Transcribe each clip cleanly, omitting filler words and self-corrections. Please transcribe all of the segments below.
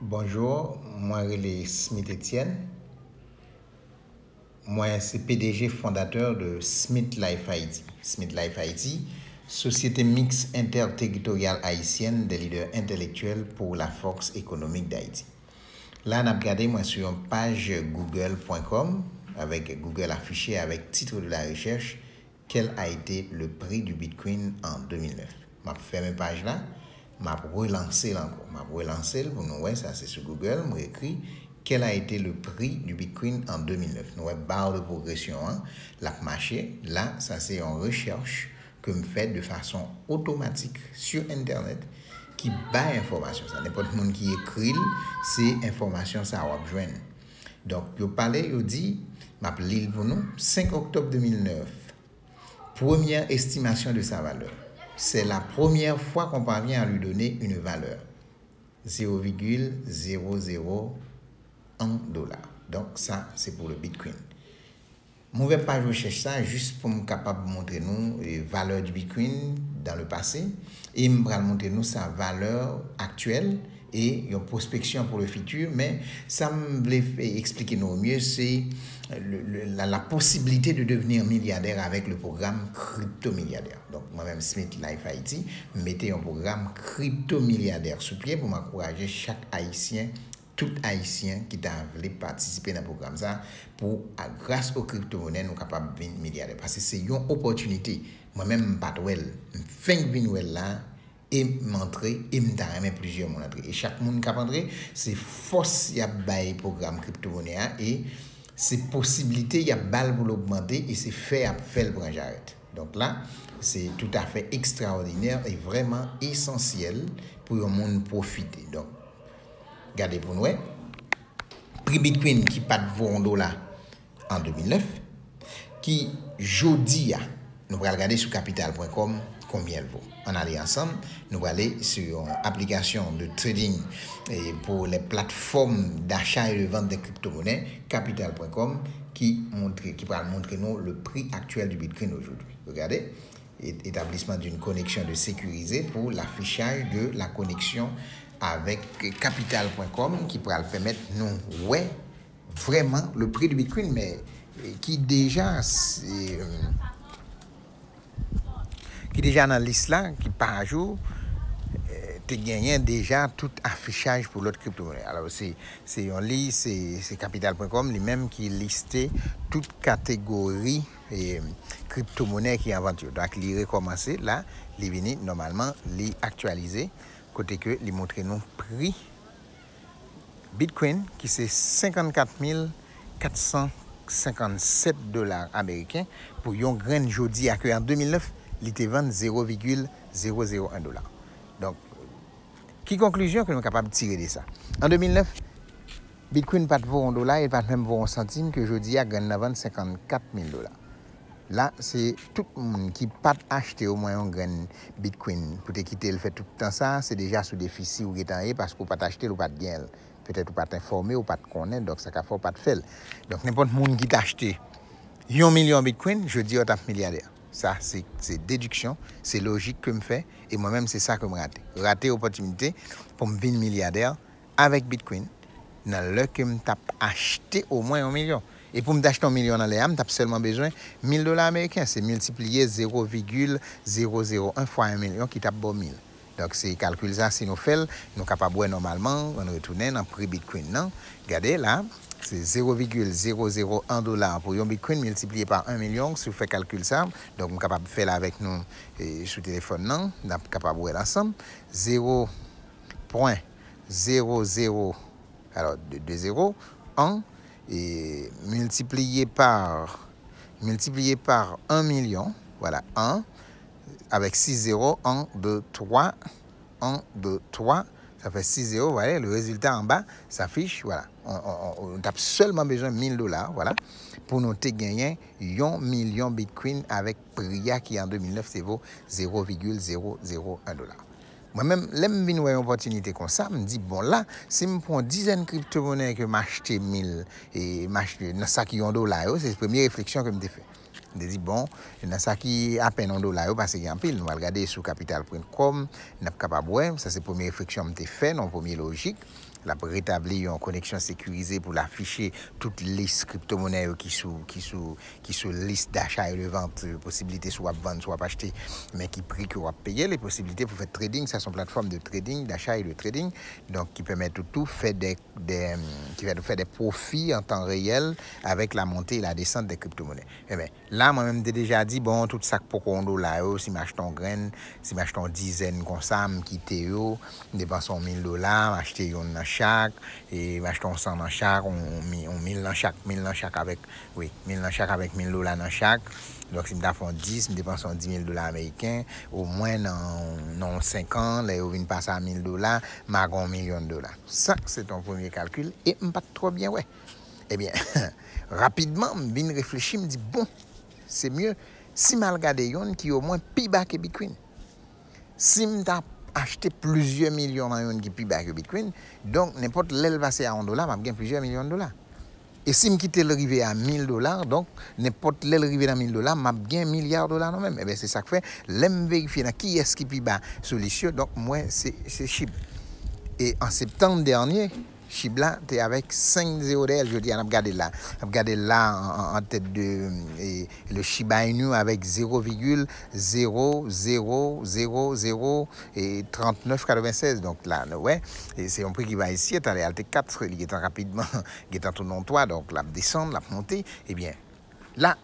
Bonjour, moi c'est Smith Etienne. Moi c'est PDG fondateur de Smith Life Haïti. Smith Life Haïti, société mixte interterritoriale haïtienne des leaders intellectuels pour la force économique d'Haïti. Là, on a regardé moi sur une page google.com avec Google affiché avec titre de la recherche quel a été le prix du Bitcoin en 2009. Je vais fermer la page là. Je vais relancer encore. Je vais relancer pour nous voir, ça c'est sur Google. Je écrit quel a été le prix du Bitcoin en 2009. Nous avons barre de progression, la marché. Là, ça c'est en recherche que je fais de façon automatique sur Internet qui bat information. Ça n'est pas tout le monde qui écrit, c'est information ça va joindre. Donc, je parle, je dis, je lis pour nous, 5 octobre 2009, première estimation de sa valeur. C'est la première fois qu'on parvient à lui donner une valeur. 0,001 $. Donc, ça, c'est pour le Bitcoin. Je ne vais pas rechercher ça juste pour me capable de montrer nous les valeurs du Bitcoin dans le passé et me montrer nous sa valeur actuelle et une prospection pour le futur. Mais ça me voulait expliquer nous mieux, c'est la possibilité de devenir milliardaire avec le programme crypto-milliardaire. Donc, moi-même, Smith Life Haïti, mettez un programme crypto-milliardaire sous pied pour m'encourager chaque Haïtien, tout Haïtien qui t'a voulu participer dans le programme ça pour grâce aux crypto-monnaies nous capables de devenir milliardaire parce que c'est une opportunité. Moi-même pas well, fin venir là et m'entrer et me plusieurs monde entrer et chaque monde qui entrer c'est force y a bail programme crypto-monnaie et c'est possibilité y a balle pour l'augmenter et c'est faire le branche arrête. Donc là, c'est tout à fait extraordinaire et vraiment essentiel pour le monde profiter. Donc regardez pour nous, prix Bitcoin qui pas de $1 en 2009, qui jeudi, nous allons regarder sur capital.com combien elle vaut. On allait ensemble, nous allons aller sur une application de trading et pour les plateformes d'achat et de vente de crypto-monnaies, capital.com, qui va montrer nous le prix actuel du Bitcoin aujourd'hui. Regardez, établissement d'une connexion de sécurisée pour l'affichage de la connexion avec capital.com qui pourra permettre nous vraiment le prix du Bitcoin mais qui déjà dans la liste là qui par jour tu gagnes déjà tout affichage pour l'autre crypto-monnaie. Alors c'est en ligne, c'est capital.com lui-même qui listait toute catégorie et crypto-monnaie qui est en vente. Donc il recommencer là, il vient normalement les actualiser côté que il montre nous prix Bitcoin qui c'est 54 457 $ américains pour un grain jodi à que en 2009 il était vendu 0,001 $. Donc qui conclusion que nous sommes capables de tirer de ça. En 2009 Bitcoin pas de vaut $, et pas même vaut un centime que jodi a gagne vendre 54 000 $. Là, c'est tout le monde qui pas acheté au moins un grain Bitcoin pour te quitter le fait tout le temps ça, c'est déjà sous déficit ou parce qu'on pas acheté ou pas de gain. Peut-être ou pas informé ou pas de connaître, donc ça ne faut pas de faire. Donc n'importe monde qui t'a acheté 1 million de Bitcoin, je dis au tape milliardaire. Ça, c'est déduction, c'est logique que je fais et moi-même, c'est ça que je rate. Rater l'opportunité pour me devenir milliardaire avec Bitcoin dans le que je tape acheté au moins 1 million. Et pour me acheter 1 million dans les âmes, tu as seulement besoin de $1,000 américains. C'est multiplié 0,001 fois 1 million qui tape 1000. Donc, c'est calcul ça, si nous faisons, nous sommes capables normalement, on retourne dans le prix Bitcoin. Non? Regardez là, c'est 0,001 $ pour un Bitcoin multiplié par 1 million. Si vous faites calcul ça, donc nous sommes capables de faire avec nous sur le téléphone. Non? Nous sommes capables de faire ensemble. 0,00, alors de 0, 1, et multiplié par 1 million, voilà, 1, avec 6 0, 1, 2, 3, 1, 2, 3, ça fait 6 0, voilà, le résultat en bas s'affiche, voilà, on a seulement besoin de $1,000, voilà, pour nous gagner 1 million Bitcoin avec prix qui en 2009 c'est vaut 0,001 $. Moi-même, j'aime bien une opportunité comme ça, je me dis, bon là, si je prends 10 crypto-monnaies que m'acheter 1000 et m'acheter dans ça qui est $, c'est la première réflexion que je me fais. Je dis, bon, dans ça qui est à peine $, parce qu'il y a un pile, nous allons regarder sur capital.com, nous sommes capables de voir, ça c'est la première réflexion que je fais, non, première logique. la rétablir une connexion sécurisée pour l'afficher toutes les crypto-monnaies qui sous liste d'achat et de vente, possibilité soit vendre, soit acheter, mais qui prix que va payer, les possibilités pour faire trading, ça sont plateformes de trading, d'achat et de trading, donc qui permettent tout faire qui va faire des profits en temps réel avec la montée et la descente des crypto-monnaies. Eh bien, là, moi-même, j'ai déjà dit, bon, tout ça pour qu'on là, si m'achetons graines, si m'achetons dizaines comme ça, m'quitter yo, dépensons $1000, m'acheter une dans chaque, et m'achetons 100 dans chaque, on 1000 dans chaque, 1000 dans chaque avec, oui, 1000 dans chaque avec $1000 dans chaque. Donc, si je fais 10, je dépense $10,000 américains, au moins dans 5 ans, là, je viens passer à $1000, je vais $1 million. Ça, c'est ton premier calcul, et je ne pas trop bien, ouais. Eh bien, rapidement, je viens réfléchir, je me dis, bon, c'est mieux si je regarde yon qui au moins plus bas que Bitcoin. Si je acheté plusieurs millions dans yon qui plus bas que Bitcoin, donc n'importe l'elle passer à $1, je vais gagner plusieurs millions de dollars. Et si je quitte l'arrivée à $1000, donc n'importe l'arrivée à $1000, je gagne milliards de dollars non même. Et bien c'est ça que fait, l'aime vérifier qui est-ce qui plus bas solution. Donc moi c'est Chib. Et en septembre dernier, Chibla était avec 5-0 d'elle, je dis, on a regardé là en tête de le Shiba Inu avec 0,0003996. Donc là, ouais, et c'est un prix qui va ici, est allé à 4, il est rapidement, il est en tournant toi, donc la descendre, la monter. Eh bien, là,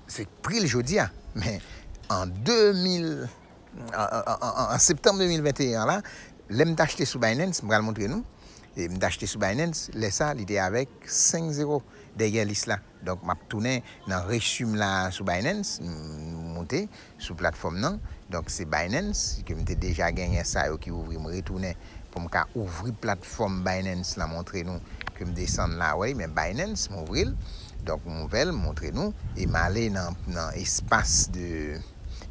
c'est pris le jeudi, mais en septembre 2021, là, l'aime d'acheter sous Binance, je vais le montrer nous. Et m'acheter sur Binance, ça, il était avec 5-0 derrière liste là. Donc, m'a tourné dans reçu là sur Binance, monté sur plateforme non. Donc, c'est Binance que m'était déjà gagné ça qui ouvre, me retourner pour me ouvrir plateforme Binance là montrer nous que me descendre là ouais, mais Binance m'ouvrir. Donc, nouvelle montrer nous et m'aller dans espace de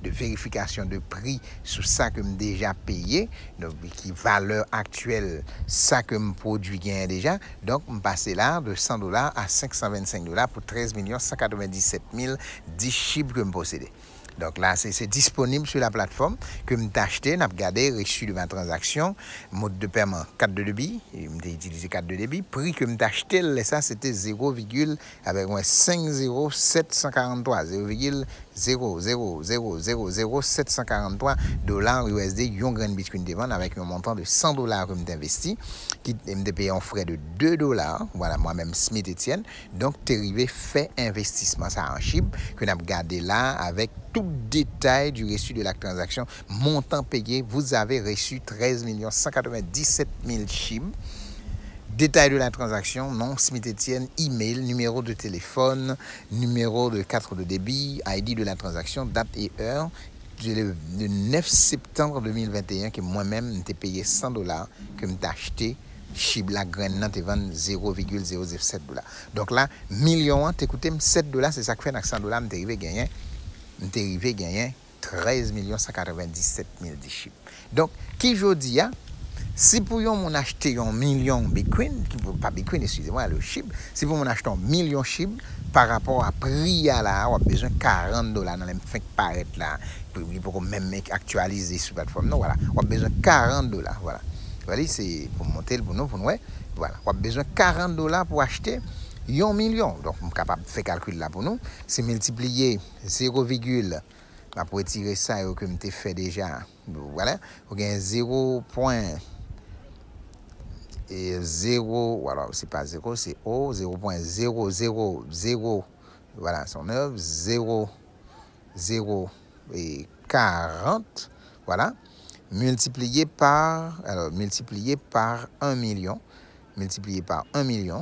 vérification de prix sur ça que me déjà payé, donc qui valeur actuelle ça que me produit gain déjà, donc me passer là de $100 à $525 pour 13 197 010 chiffres que me possédais. Donc là, c'est disponible sur la plateforme que je acheté, je regardé, reçu de ma transaction, mode de paiement 4 de débit, je utilisé 4 de débit, prix que je acheté, ça c'était 0, avec 50743, 0,0000743 $ USD, yon grain Bitcoin de vente avec un montant de $100 que je investi, qui me payé en frais de $2, voilà, moi-même Smith Etienne, donc dérivé fait investissement ça en chip, que nous gardé là avec tout détail du reçu de la transaction, montant payé, vous avez reçu 13 197 000 chips. Détail de la transaction, nom, Smith Etienne, email, numéro de téléphone, numéro de carte de débit, ID de la transaction, date et heure. Le 9 septembre 2021 que moi-même t'ai payé $100 que m'ai acheté chib la graine nan te vend 0,007 $. Donc là, million t'écoutez $7, c'est ça que fait avec $100 m'te arrivé gagner 13 197 000 chips. Donc qui je dis si pour mon acheter un million Bitcoin, pas Bitcoin, excusez-moi, le chip, si pour mon acheter un million chip, par rapport à prix à là, on a besoin de $40 dans les fins paraître là, pour même actualiser sur la plateforme. Non, voilà, on a besoin de $40, voilà. Voilà, c'est pour monter pour nous, voilà, on a besoin de $40 pour acheter 1 million. Donc, on est capable de faire calcul là pour nous. C'est multiplier 0, pour retirer ça que je fait déjà. Voilà, on a 0. Et 0, voilà, c'est pas 0, c'est O, 0.000, voilà, son œuvre, 0, 0 et 40, voilà, multiplié par 1 million, 0,000,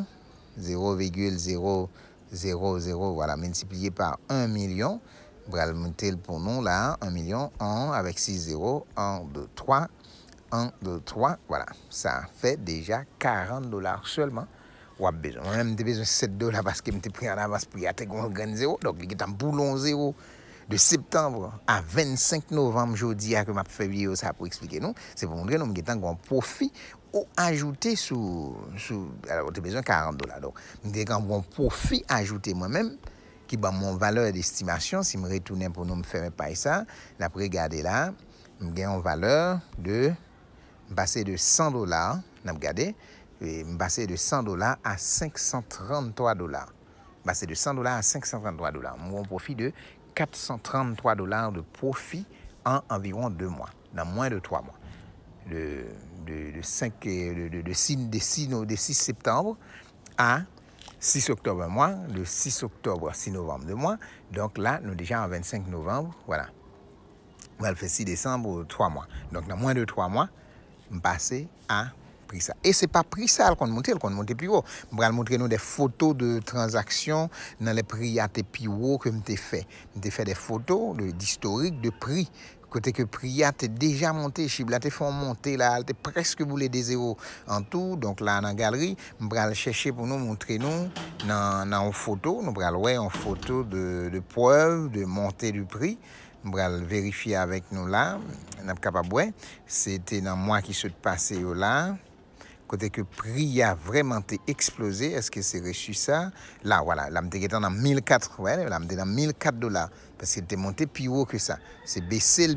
voilà, multiplié par 1 million, voilà, monter pour nous là, 1 million, 1 avec 6 0, 1, 2, 3, 1, 2, 3, voilà, ça fait déjà $40 seulement. Ou a besoin. Moi-même, j'ai besoin de $7 parce que je pris en avance pour y avoir un grand zéro. Donc, il est en boulon zéro de septembre à 25 novembre, jeudi, que je fait vidéo ça pour expliquer nous. C'est pour montrer nous que un profit ou ajouté alors, j'ai besoin de $40. Donc, j'ai un profit ajouté moi-même qui va mon valeur d'estimation. Si je me retourne pour nous me faire pas ça, après regarder là, j'ai une valeur de passer de $100, n'a regardé passé de $100 à $533. Passé de $100 à $533. Mon profit de $433 de profit en environ 2 mois, dans moins de 3 mois. De 6 septembre à 6 octobre mois, de 6 octobre à 6 novembre 2 mois. Donc là, nous déjà en 25 novembre, voilà. On va le faire 6 décembre, 3 mois. Donc dans moins de 3 mois, je passe à prix ça. Et c'est pas prix ça qu'on monte plus haut. Je vais montrer nous des photos de transactions dans les prix à plus haut que je fait. Je fait des photos d'historique de prix. Côté que prix a déjà monté, chible là te font monter là, te presque boulé des zéros en tout. Donc là dans la galerie, on va chercher pour nous montrer nous dans une photo, nous va ouais en photo de preuve de montée du prix. On va vérifier avec nous là, on est capable ouais, c'était dans mois qui se passé là. Côté que prix a vraiment explosé, est-ce que c'est reçu ça? Là, voilà, là, je suis dans 1004, ouais, là, je suis dans $1004, parce qu'il était monté plus haut que ça. C'est baissé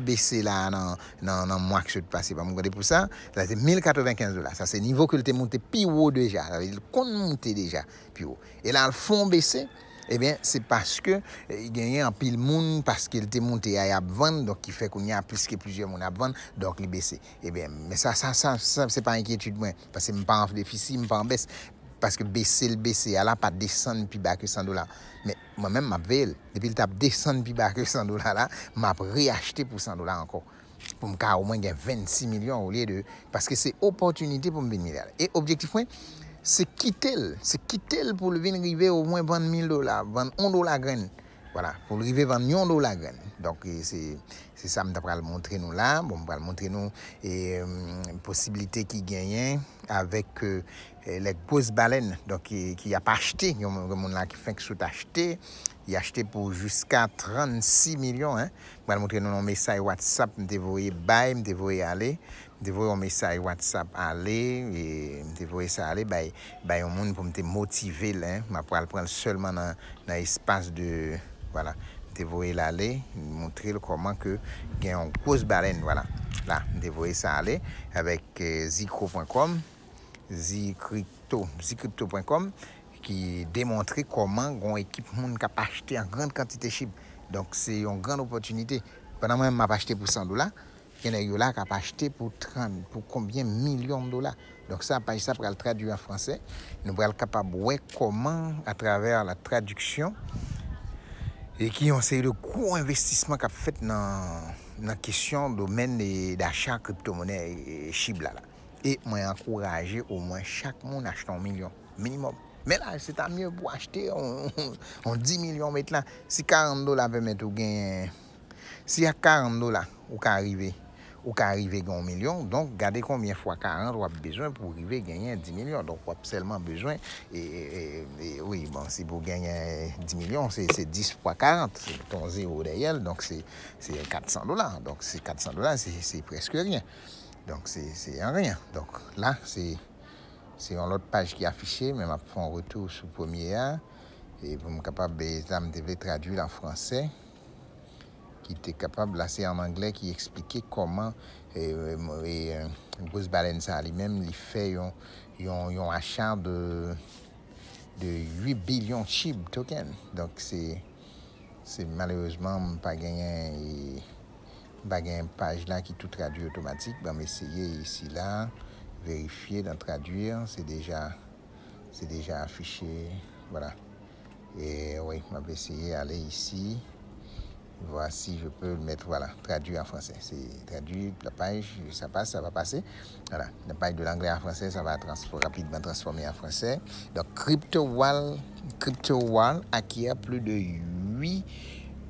là, dans le mois que je suis passé. Pas me pour ça, là, c'est $1095. Ça, c'est le niveau que le était monté plus haut déjà. Il compte monter déjà plus haut. Et là, le fond baissé, eh bien, c'est parce que il gagnait un pile monde parce qu'il était monté à vendre, donc il fait qu'on y a plus que plusieurs monde à vendre, donc il baissé. Eh bien, mais ça c'est pas inquiétude moi, parce que je pas en déficit, je pas en baisse, parce que baisser, à la pas descendre plus bas que $100. Mais moi-même ma veille, depuis le tape descendre plus bas que $100 là, m'a réacheté pour $100 encore. Pour me au moins gagner 26 millions au lieu de, parce que c'est opportunité pour me venir. Et objectif moi, c'est quitter pour le venir arriver au moins vendre $1000, vendre $1 graine. Voilà, pour arriver à vendre $1 graine. Donc c'est ça que je vais montrer nous là. Bon, je vais montrer nous possibilité qui gagne avec les grosses baleines donc qui a pas acheté, il y a monde là qui fait que sont acheté, il a acheté pour jusqu'à 36 millions hein. Je vais montrer nous un message WhatsApp, me voyer bail, me voyer aller. Je vais un message WhatsApp aller et je vais ça aller bah un monde pour me motiver là, je vais prendre seulement dans l'espace de voilà, je vais aller montrer comment que gagne une grosse baleine voilà. Là, je vais ça aller avec zicro.com, zcrypto.com qui démontre comment une équipe monde qui a acheté en grande quantité de chips. Donc c'est une grande opportunité. Pendant moi m'a acheté pour $100. Il y en a qui a acheté pour 30, pour combien millions de dollars. Donc ça, page ça pour le traduire en français. Nous sommes capables de voir comment, à travers la traduction, et qui ont essayé de gros investissements qu'a fait dans la question domaine d'achat crypto-monnaie et chibla là. Et moi encourager au moins chaque monde acheter $1 million minimum. Mais là, c'est à mieux pour acheter on 10 millions mettre là. Si $40 permettent ou gain, si y a $40 ou qu'arriver à $1 million, donc regardez combien fois 40 vous avez besoin pour arriver à gagner 10 millions. Donc vous avez seulement besoin, et oui, bon, si vous gagnez 10 millions, c'est 10 fois 40, c'est ton zéro derrière, donc c'est $400. Donc c'est $400, c'est presque rien. Donc c'est rien. Donc là, c'est une autre page qui est affichée, mais je fais un retour sur le premier, et pour me capable de traduire en français. Qui était capable, là c'est en anglais, qui expliquait comment Bruce Balen ça lui-même il fait un achat de 8 billions de SHIB tokens. Donc c'est malheureusement pas gagné une page là qui tout traduit automatique. Ben essayer ici là, vérifier d'en traduire, c'est déjà affiché, voilà. Et oui, je vais essayer d'aller ici. Voici, je peux le mettre, voilà, traduit en français. C'est traduit la page, ça passe, ça va passer. Voilà, la page de l'anglais en français, ça va rapidement transformer en français. Donc, CryptoWall acquiert plus de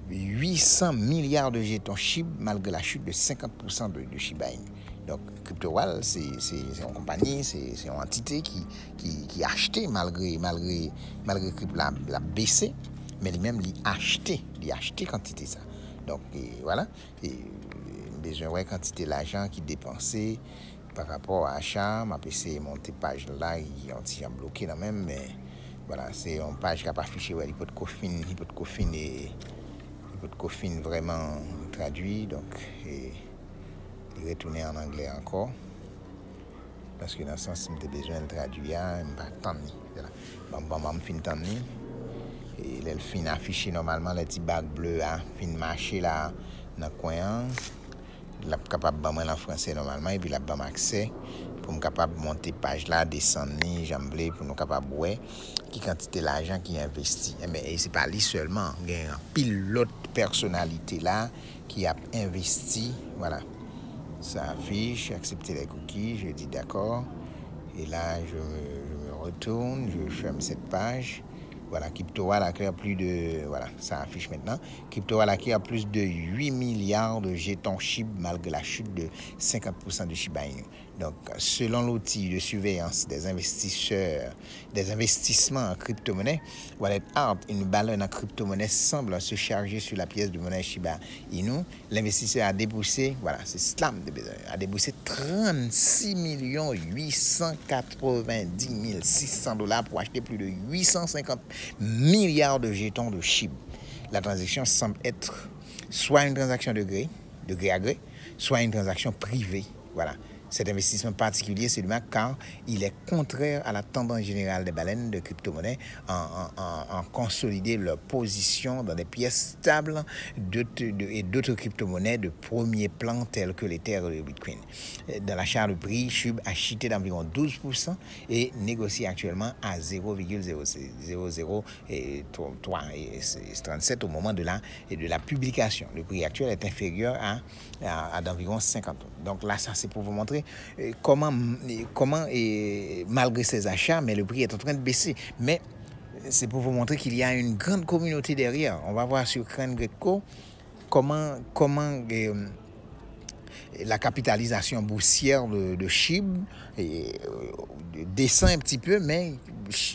800 milliards de jetons SHIB malgré la chute de 50% de Shiba Inu. Donc, CryptoWall, c'est une compagnie, c'est une entité qui a acheté malgré que la baissé. Mais lui-même, il a acheté quantité ça. Donc, voilà. Et besoin de quantité d'argent qui dépensé par rapport à l'achat. Ma PC monté page là, il est bloqué là même. Mais voilà, c'est une page qui n'a pas affiché. Ouais, il peut de coffin vraiment traduit. Donc, il retourné en anglais encore. parce que dans le sens où j'ai besoin de traduire, je vais attendre. Je fin attendre. Et elle fin affiché normalement les petits bacs bleus, fin marché là dans le coin. La capable de en français normalement et puis la bam accès pour me capable monter page là descendre jamblé pour nous capable ouais qui quantité l'argent qui investi mais c'est pas lui seulement il y a un pilote personnalité là qui a investi voilà ça affiche accepter les cookies je dis d'accord et là je me retourne je ferme cette page. Voilà, CryptoWall acquiert plus de... Voilà, ça affiche maintenant. CryptoWall acquiert plus de 8 milliards de jetons SHIB malgré la chute de 50% de Shiba Inu. Donc, selon l'outil de surveillance des investisseurs, des investissements en crypto-monnaie, Wallet Art, une baleine en crypto-monnaie semble se charger sur la pièce de monnaie Shiba Inu. L'investisseur a déboursé, voilà, c'est Slam, a déboursé 36 890 600 $ pour acheter plus de 850 milliards de jetons de SHIB. La transaction semble être soit une transaction de gré à gré, soit une transaction privée. Voilà. Cet investissement particulier, c'est lui-même car il est contraire à la tendance générale des baleines de crypto-monnaie en consolider leur position dans des pièces stables et d'autres crypto-monnaies de premier plan telles que l'Ether et le Bitcoin. Dans l'achat de prix, SHIB a chuté d'environ 12% et négocie actuellement à 0,0037 au moment de la publication. Le prix actuel est inférieur à d'environ 50. Donc là, ça c'est pour vous montrer comment malgré ces achats, mais le prix est en train de baisser. Mais c'est pour vous montrer qu'il y a une grande communauté derrière. On va voir sur CoinGecko comment la capitalisation boursière de SHIB descend un petit peu, mais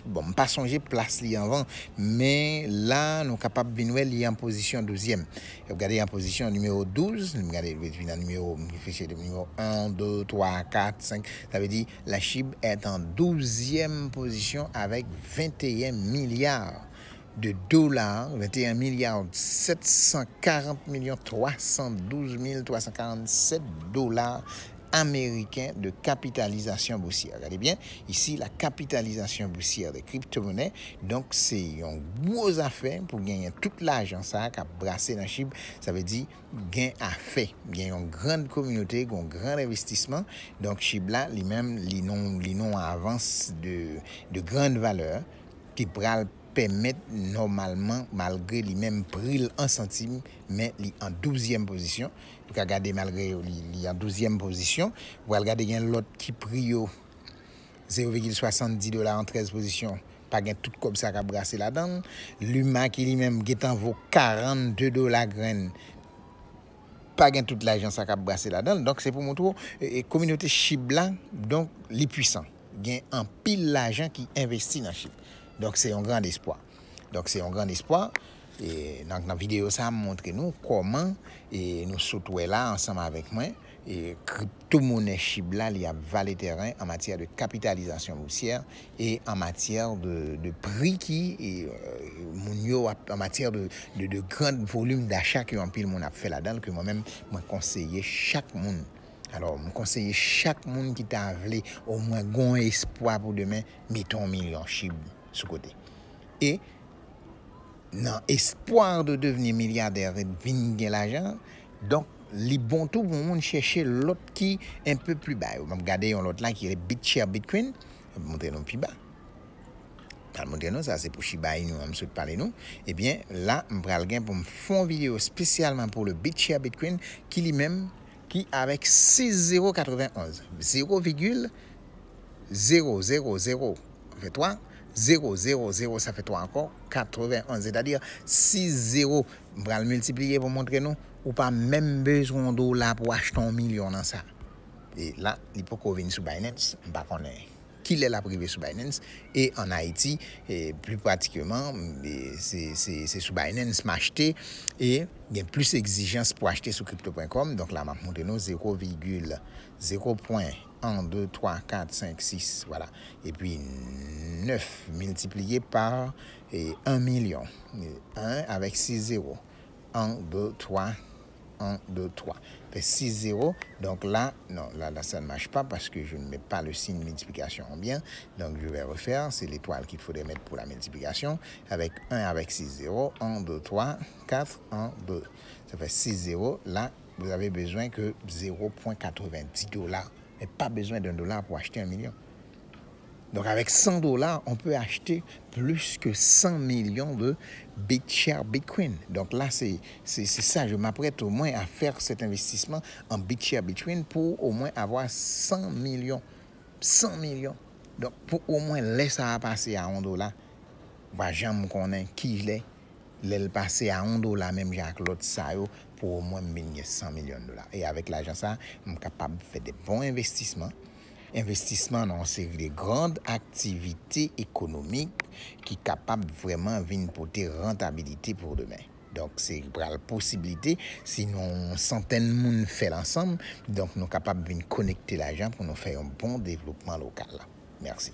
bon, pas songer place li avant, mais là, nous sommes capables de venir en position 12e. Regardez en position numéro 12, regardez le numéro 1, 2, 3, 4, 5, ça veut dire la SHIB est en 12e position avec 21 milliards de dollars, 21 milliards 740 millions 312 347 $ américains de capitalisation boursière. Regardez bien, ici, la capitalisation boursière des crypto-monnaies. Donc, c'est une grosse affaire pour gagner tout l'argent ça qui a brassé dans SHIB. Ça veut dire gain à fait. Il y a une grande communauté, un grand investissement. Donc, SHIB là, lui-même, les noms avance de grande valeur qui pral permettre normalement, malgré les mêmes prix en centimes, mais en 12e position. Vous regardez malgré il en 12e position. Vous regardez l'autre qui prix 0,70 $ en 13 positions. Pas gain tout comme ça qui a brassé là-dedans. L'UMA qui lui-même gain vaut 42 $ graine. Pas gain toute l'argent ça qui a brassé là-dedans. Donc c'est pour montrer communauté SHIB là, donc les puissants. Gain en pile l'argent qui investit dans SHIB. Donc, c'est un grand espoir. Et dans la vidéo, ça montre nous comment nous sautons là ensemble avec moi. Et crypto-monnaie SHIB là, il y a valet terrain en matière de capitalisation boursière et en matière de prix qui en matière de grand volume d'achat que un pile mon a fait là-dedans, que moi-même, moi conseiller chaque monde. Alors, je conseille chaque monde qui t'a voulu au moins un espoir pour demain, mettons 1 million SHIB sous côté. Et dans espoir de devenir milliardaire et de gagner l'argent, donc les bons tout le monde chercher l'autre qui est un peu plus bas. On va regarder l'autre là qui est BitShare Bitcoin, on va montrer non plus bas. Montrer ça c'est pour Shiba Inu, on me parler nous. Eh bien là, on va pour me faire une vidéo spécialement pour le BitShare Bitcoin qui lui-même qui avec 6,091 0,000 fait 3 0, 0, 0, ça fait 3 encore, 91, c'est-à-dire 6 0, on va le multiplier pour montrer nous, ou pas même besoin de dollars pour acheter 1 million dans ça. Et là, il faut qu'on vienne sur Binance, on va connaître qui est la privée sur Binance, et en Haïti, et plus pratiquement, c'est sur Binance m'acheter, et il y a plus d'exigences pour acheter sur crypto.com, donc là, on va montrer nous 0,1, 2, 3, 4, 5, 6, voilà. Et puis 9 multiplié par 1 million. 1 avec 6 zéros. 1, 2, 3, 1, 2, 3. Fait 6 0. Donc là, non, là, ça ne marche pas parce que je ne mets pas le signe multiplication en bien. Donc je vais refaire. C'est l'étoile qu'il faudrait mettre pour la multiplication. Avec 1 avec 6 0. 1, 2, 3, 4, 1, 2. Ça fait 6 0. Là, vous avez besoin que 0,90 $. Mais pas besoin $1 pour acheter 1 million. Donc avec 100 $, on peut acheter plus que 100 millions de BitShare Bitcoin. Donc là, c'est ça. Je m'apprête au moins à faire cet investissement en BitShare Bitcoin pour au moins avoir 100 millions. 100 millions. Donc pour au moins laisser ça passer à $1. Bah, j'aime connaître qui il est. Le passer à $1 même Jacques l'autre ça pour au moins gagner 100 millions de $. Et avec l'argent ça, je suis capable de faire des bons investissements. Investissement dans une série de grandes activités économiques qui sont capables vraiment de porter rentabilité pour demain. Donc, c'est la possibilité, si nous centaines de monde fait ensemble, donc nous sommes capables de connecter l'argent pour nous faire un bon développement local. Merci.